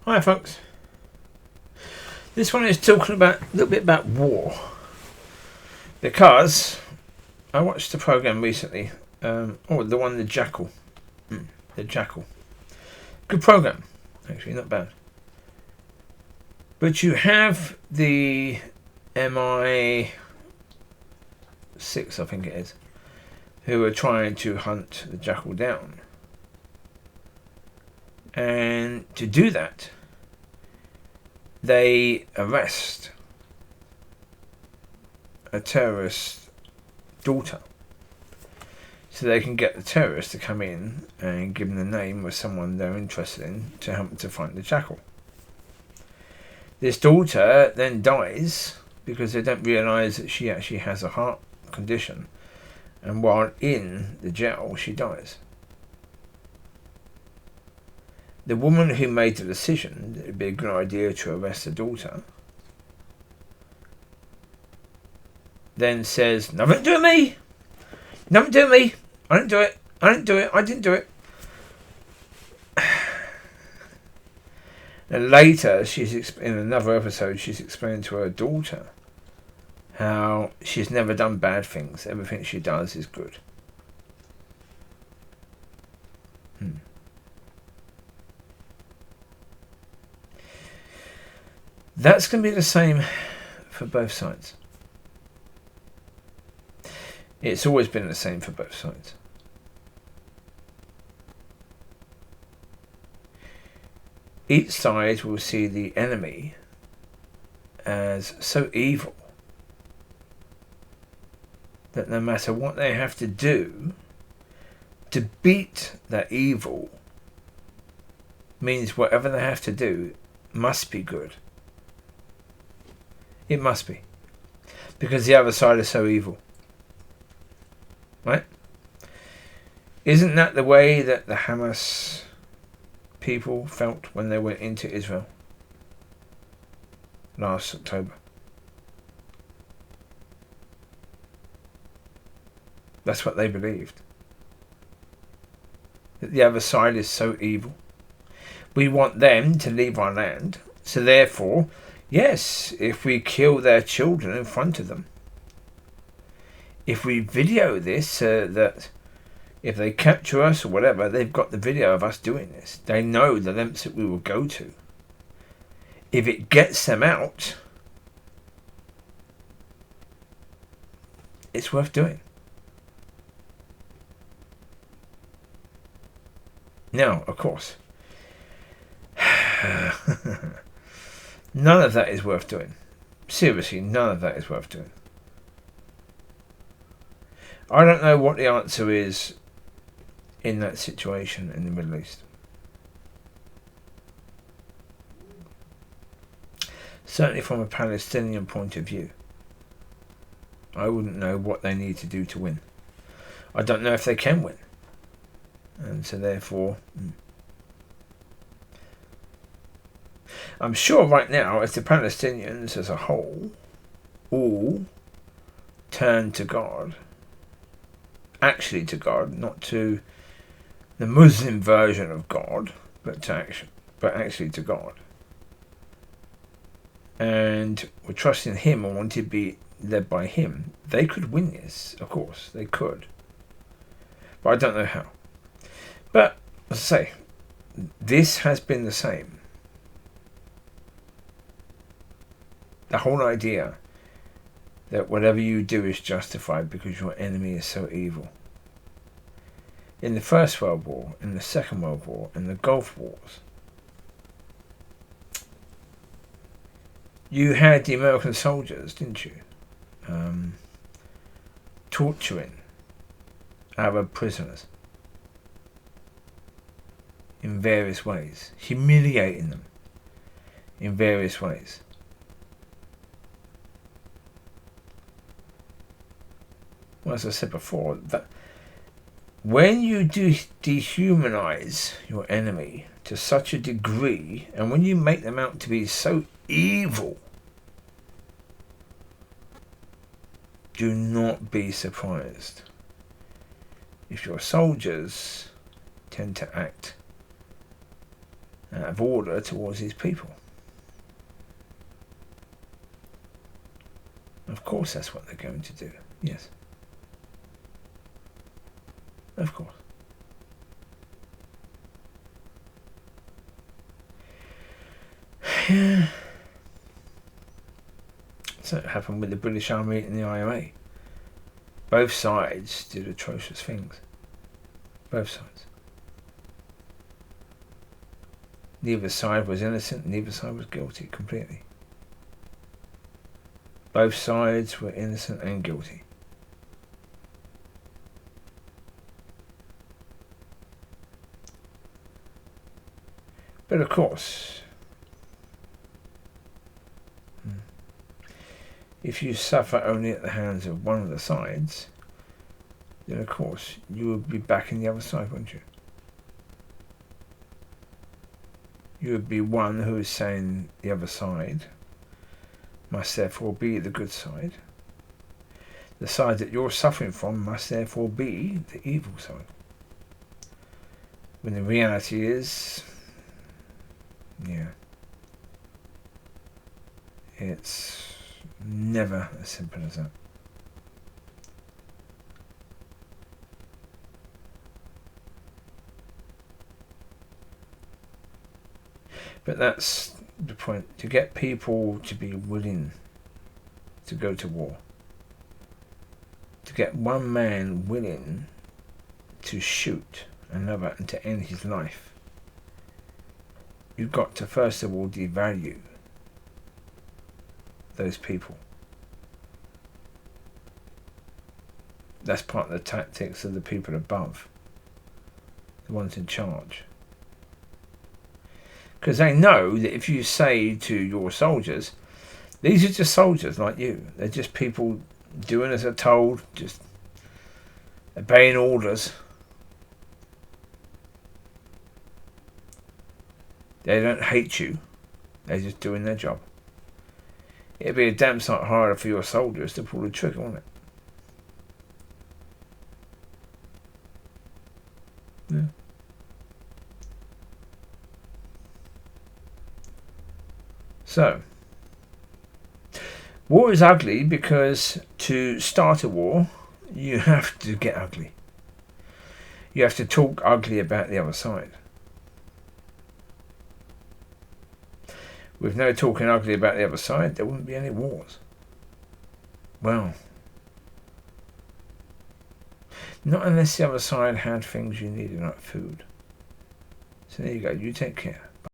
Hi folks. This one is talking about a little bit about war, because I watched a program recently. The one, the Jackal. The Jackal. Good program, actually, not bad. But you have the MI6, I think it is, who are trying to hunt the Jackal down. And to do that, they arrest a terrorist's daughter, so they can get the terrorist to come in and give them the name of someone they're interested in to help them to find the Jackal. This daughter then dies because they don't realise that she actually has a heart condition, and while in the jail she dies. The woman who made the decision that it would be a good idea to arrest the daughter then says, "Nothing to do with me! Nothing to do with me! I didn't do it! I didn't do it! I didn't do it!" And later, in another episode, she's explained to her daughter how she's never done bad things. Everything she does is good. That's going to be the same for both sides. It's always been the same for both sides. Each side will see the enemy as so evil that no matter what they have to do to beat that evil means whatever they have to do must be good. It must be. Because the other side is so evil. Right? Isn't that the way that the Hamas people felt when they went into Israel last October? That's what they believed. That the other side is so evil. We want them to leave our land, so therefore, yes, if we kill their children in front of them, if we video this, that if they capture us or whatever, they've got the video of us doing this. They know the lengths that we will go to. If it gets them out, it's worth doing. Now, of course, none of that is worth doing. Seriously, none of that is worth doing. I don't know what the answer is in that situation in the Middle East. Certainly from a Palestinian point of view, I wouldn't know what they need to do to win. I don't know if they can win. And so therefore, I'm sure right now, if the Palestinians as a whole all turn to God, actually to God, not to the Muslim version of God, but actually to God, and were trusting Him and wanted to be led by Him, they could win this. Of course, they could, but I don't know how. But as I say, this has been the same. The whole idea that whatever you do is justified because your enemy is so evil. In the First World War, in the Second World War, in the Gulf Wars, you had the American soldiers, didn't you? Torturing Arab prisoners in various ways, humiliating them in various ways. Well, as I said before, that when you do dehumanize your enemy to such a degree, and when you make them out to be so evil, do not be surprised if your soldiers tend to act out of order towards his people. Of course that's what they're going to do. Yes. Of course. Yeah. So it happened with the British Army and the IRA. Both sides did atrocious things. Both sides. Neither side was innocent, neither side was guilty completely. Both sides were innocent and guilty. But of course, if you suffer only at the hands of one of the sides, then of course you would be back in the other side, wouldn't you? You would be one who is saying the other side must therefore be the good side. The side that you're suffering from must therefore be the evil side. When the reality is, yeah, it's never as simple as that. But that's the point, to get people to be willing to go to war. To get one man willing to shoot another and to end his life. You've got to first of all devalue those people. That's part of the tactics of the people above, the ones in charge. Because they know that if you say to your soldiers, these are just soldiers like you, they're just people doing as they're told, just obeying orders. They don't hate you, they're just doing their job. It'd be a damn sight harder for your soldiers to pull the trigger, wouldn't it? Yeah. So, war is ugly because to start a war, you have to get ugly. You have to talk ugly about the other side. With no talking ugly about the other side, there wouldn't be any wars. Well, not unless the other side had things you needed, like food. So there you go, you take care.